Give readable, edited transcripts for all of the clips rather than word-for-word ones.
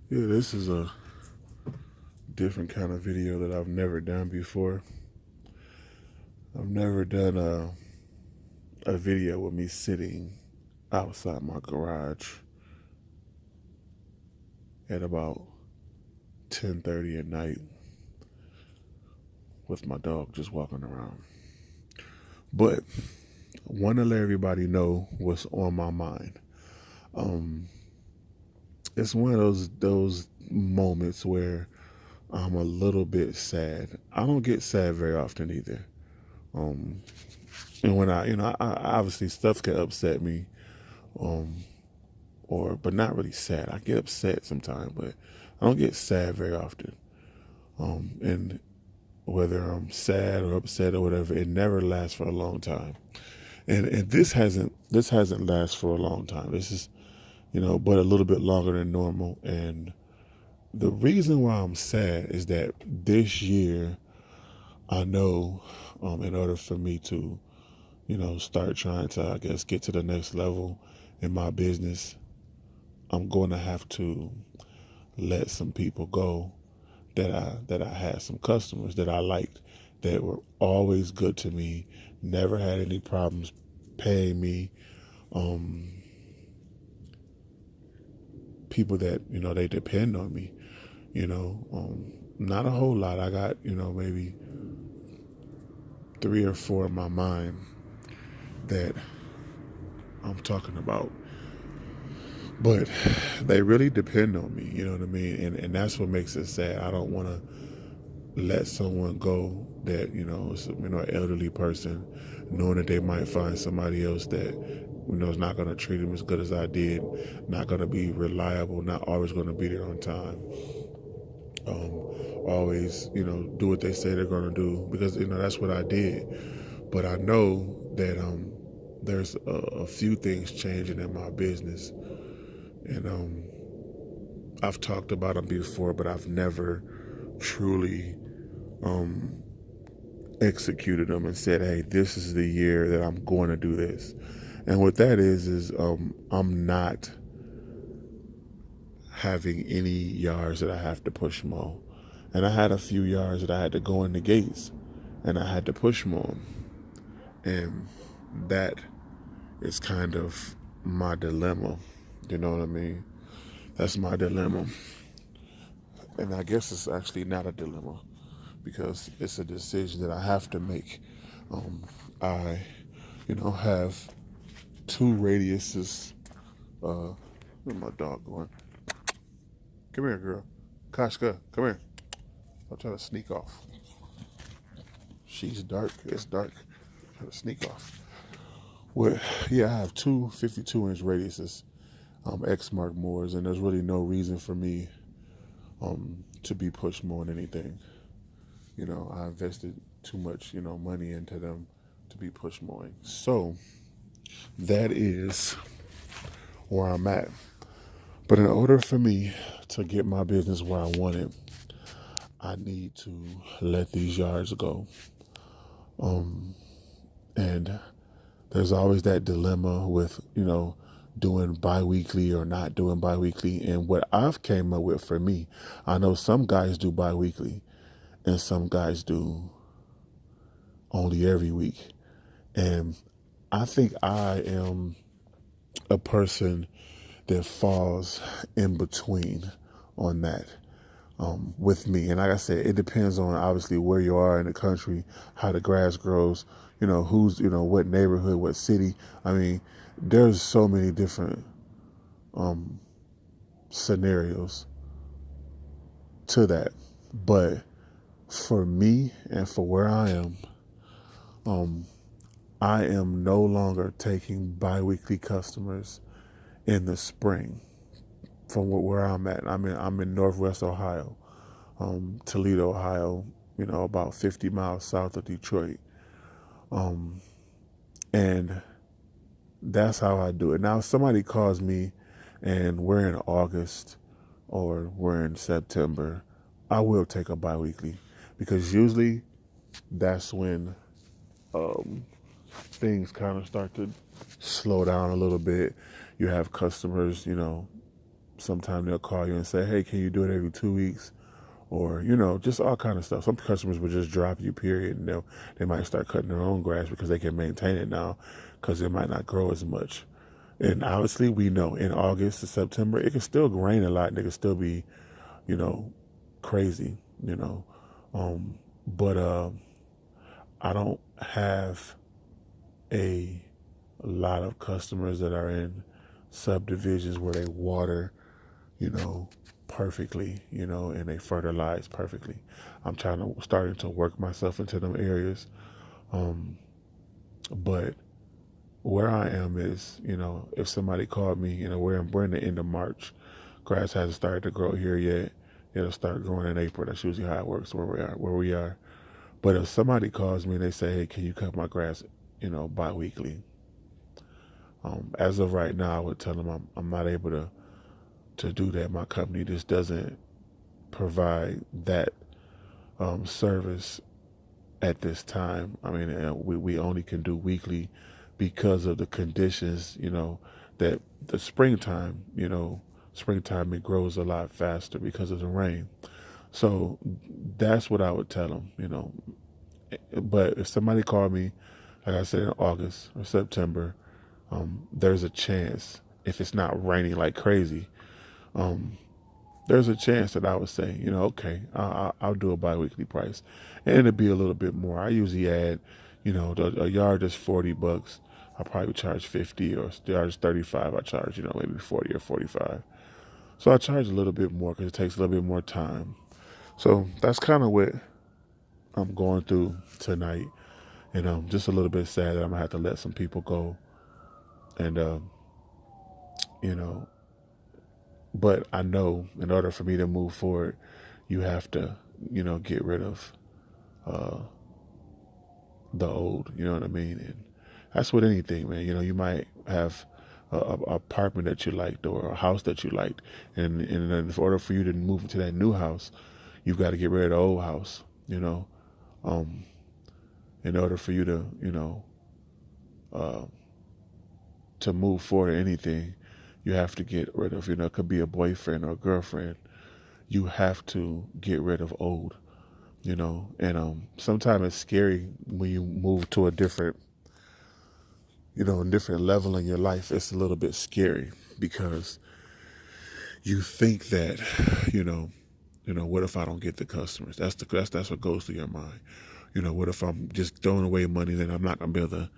Yeah, this is a different kind of video that I've never done before. I've never done a video with me sitting outside my garage at about 10:30 at night with my dog just walking around. But want to let everybody know what's on my mind. Um, it's one of those moments where I'm a little bit sad. I don't get sad very often either. Um, and when I obviously stuff can upset me, um, but not really sad. I get upset sometimes, but I don't get sad very often. And whether I'm sad or upset or whatever, it never lasts for a long time. And this hasn't lasted for a long time. This is but a little bit longer than normal. And the reason why I'm sad is that this year I know, in order for me to start trying to, I guess, get to the next level in my business, I'm going to have to let some people go that I had, some customers that I liked, that were always good to me, never had any problems paying me. Um, People that they depend on me. Not a whole lot. I got maybe three or four in my mind that I'm talking about, but they really depend on me. You know what I mean? And that's what makes it sad. I don't want to let someone go that is an elderly person, knowing that they might find somebody else that is not going to treat them as good as I did, not going to be reliable, not always going to be there on time, um, always do what they say they're going to do, because that's what I did. But I know that there's a few things changing in my business, and I've talked about them before, but I've never truly um, executed them and said, hey, this is the year that I'm going to do this. And what that is I'm not having any yards that I have to push mow. And I had a few yards that I had to go in the gates and I had to push mow. And that is kind of my dilemma. You know what I mean? That's my dilemma. And I guess it's actually not a dilemma, because it's a decision that I have to make. I, have two radiuses. Where's my dog going? Come here, girl. Kashka, come here. I'm trying to sneak off. She's dark. It's dark. I'm trying to sneak off. Well, yeah, I have two 52-inch radiuses, X mark mowers, and there's really no reason for me to be pushed more than anything. I invested too much, money into them to be push mowing. So that is where I'm at. But in order for me to get my business where I want it, I need to let these yards go. And there's always that dilemma with, doing bi-weekly or not doing bi-weekly. And what I've came up with for me, I know some guys do bi-weekly and some guys do only every week. And I think I am a person that falls in between on that, with me. And like I said, it depends on obviously where you are in the country, how the grass grows, who's, what neighborhood, what city. I mean, there's so many different um, scenarios to that. But for me and for where um, I am no longer taking biweekly customers in the spring from where I'm at. I'm in Northwest Ohio, Toledo, Ohio, about 50 miles south of Detroit. Um, and that's how I do it. Now, if somebody calls me and we're in August or we're in September, I will take a biweekly, because usually that's when things kind of start to slow down a little bit. You have customers, Sometimes they'll call you and say, hey, can you do it every 2 weeks? Or, just all kind of stuff. Some customers will just drop you, period, and they might start cutting their own grass because they can maintain it now because it might not grow as much. And obviously, we know in August to September, it can still rain a lot and it can still be, you know, crazy, But I don't have a lot of customers that are in subdivisions where they water, you know, perfectly, and they fertilize perfectly. I'm starting to work myself into them areas. Um, but where I am is, if somebody called me, we're in the end of March. Grass hasn't started to grow here yet. It'll start growing in April. That's usually how it works where we are. But if somebody calls me and they say, hey, can you cut my grass, bi-weekly? As of right now, I would tell them I'm not able to do that. My company just doesn't provide that service at this time. I mean, we only can do weekly because of the conditions, that the springtime it grows a lot faster because of the rain. So that's what I would tell them. But if somebody called me, like I said, in August or September, there's a chance, if it's not raining like crazy, um, there's a chance that I would say, okay, I'll do a biweekly price, and it'd be a little bit more. I usually add, a yard is $40. I probably charge 50, or the yard is 35. I charge, maybe 40 or 45. So I charge a little bit more because it takes a little bit more time. So that's kind of what I'm going through tonight, and I'm just a little bit sad that I'm gonna have to let some people go, and you know, but I know in order for me to move forward, you have to, get rid of uh, the old. You know what I mean? And that's with anything, man. You might have a apartment that you liked or a house that you liked, and in order for you to move into that new house, you've got to get rid of the old house. Um, in order for you uh, to move forward in anything, you have to get rid of. It could be a boyfriend or a girlfriend. You have to get rid of old. And sometimes it's scary when you move to a different different level in your life. It's a little bit scary because you think that what if I don't get the customers? That's what goes through your mind. What if I'm just throwing away money, then I'm not gonna be able to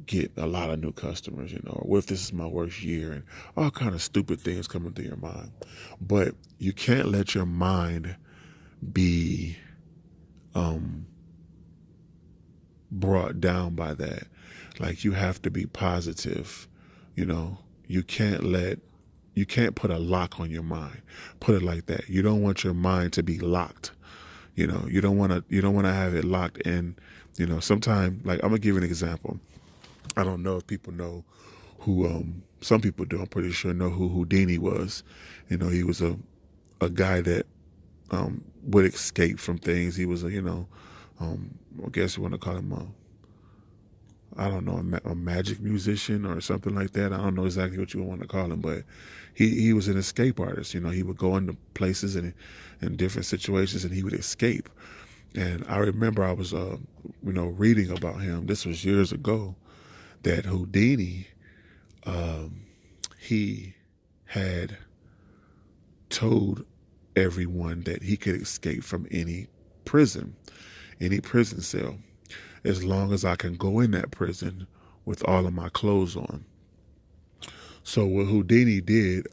get a lot of new customers, or what if this is my worst year, and all kind of stupid things coming through your mind. But you can't let your mind be um brought down by that. Like, you have to be positive. You can't put a lock on your mind. Put it like that. You don't want your mind to be locked. You don't want to have it locked in. Sometimes, like, I'm gonna give you an example. I don't know if people know who some people do. I'm pretty sure know who Houdini was. He was a guy that would escape from things. He was I guess you want to call him I don't know, a magic musician or something like that. I don't know exactly what you want to call him, but he was an escape artist. He would go into places and in different situations, and he would escape. And I remember I was reading about him. This was years ago. That Houdini, um, he had told everyone that he could escape from any prison cell, as long as I can go in that prison with all of my clothes on. So what Houdini did,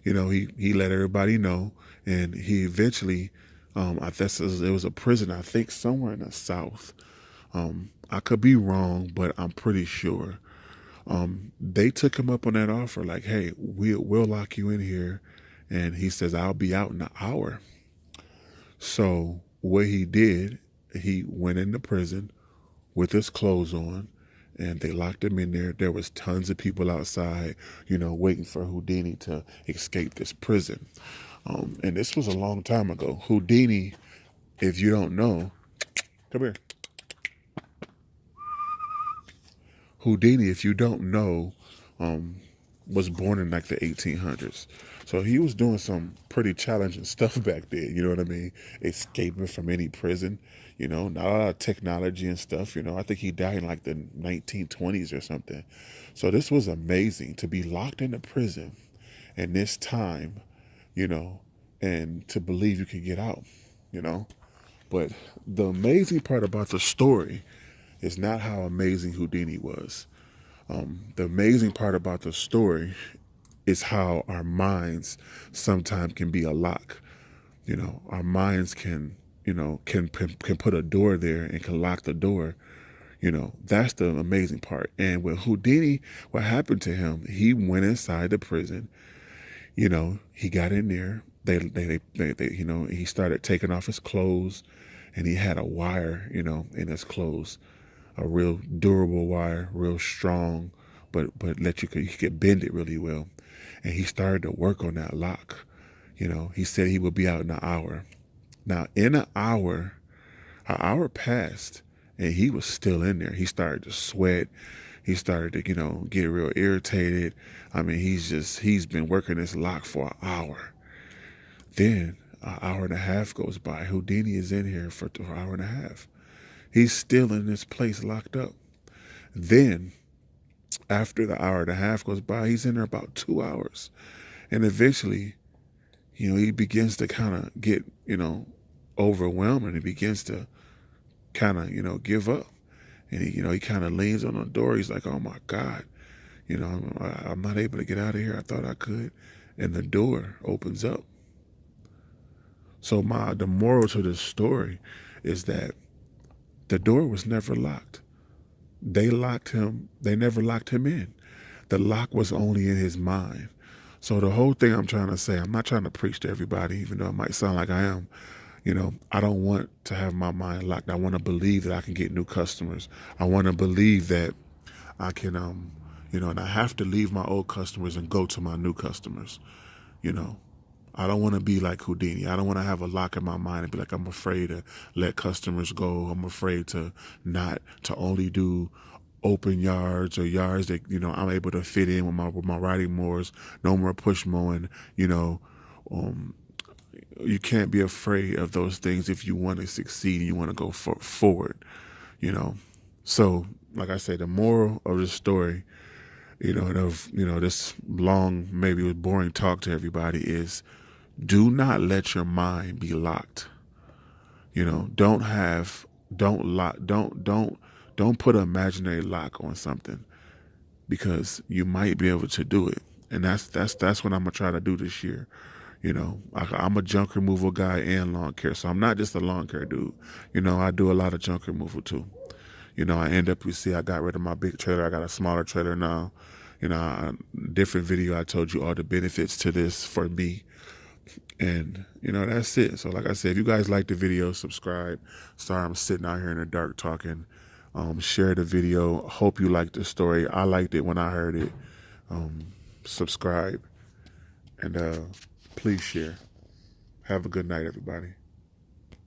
he let everybody know, and he eventually, I guess it was a prison, I think somewhere in the South. I could be wrong, but I'm pretty sure. They took him up on that offer, like, hey, we'll lock you in here, and he says, I'll be out in an hour. So what he did, he went into prison with his clothes on, and they locked him in there. There was tons of people outside, waiting for Houdini to escape this prison. And this was a long time ago. Houdini, if you don't know, come here. Houdini, if you don't know, um, was born in like the 1800s. So he was doing some pretty challenging stuff back then. You know what I mean? Escaping from any prison. Not a lot of technology and stuff. I think he died in like the 1920s or something. So this was amazing to be locked in a prison in this time, you know, and to believe you could get out, you know. But the amazing part about the story is not how amazing Houdini was. The amazing part about the story is how our minds sometimes can be a lock. Our minds can put a door there and can lock the door. That's the amazing part. And with Houdini, what happened to him? He went inside the prison. He got in there. He started taking off his clothes, and he had a wire, in his clothes, a real durable wire, real strong, but you could bend it really well. And he started to work on that lock. He said he would be out in an hour. Now, in an hour passed, and he was still in there. He started to sweat. He started to, get real irritated. I mean, he's been working this lock for an hour. Then an hour and a half goes by. Houdini is in here for an hour and a half. He's still in this place locked up. Then, after the hour and a half goes by, he's in there about 2 hours. And eventually, he begins to kind of get, overwhelmed, and he begins to kind of, give up. And he kind of leans on the door. He's like, oh my God, I'm not able to get out of here. I thought I could. And the door opens up. So the moral to this story is that the door was never locked. They locked him. They never locked him in. The lock was only in his mind. So the whole thing I'm trying to say, I'm not trying to preach to everybody, even though it might sound like I am. I don't want to have my mind locked. I want to believe that I can get new customers. I want to believe that I can, and I have to leave my old customers and go to my new customers. I don't want to be like Houdini. I don't want to have a lock in my mind and be like, I'm afraid to let customers go. I'm afraid to only do open yards or yards that, I'm able to fit in with my riding mowers. No more push mowing, you can't be afraid of those things if you want to succeed and you want to go forward, So, like I said, the moral of the story, this long, maybe it was boring talk to everybody is, do not let your mind be locked. Don't put an imaginary lock on something, because you might be able to do it. And that's what I'm gonna try to do this year. I'm a junk removal guy and lawn care, so I'm not just a lawn care dude. I do a lot of junk removal too. I end up, I got rid of my big trailer. I got a smaller trailer now. Different video, I told you all the benefits to this for me. And, that's it. So like I said, if you guys like the video, subscribe. Sorry I'm sitting out here in the dark talking. Share the video. Hope you liked the story. I liked it when I heard it. Subscribe. And please share. Have a good night, everybody.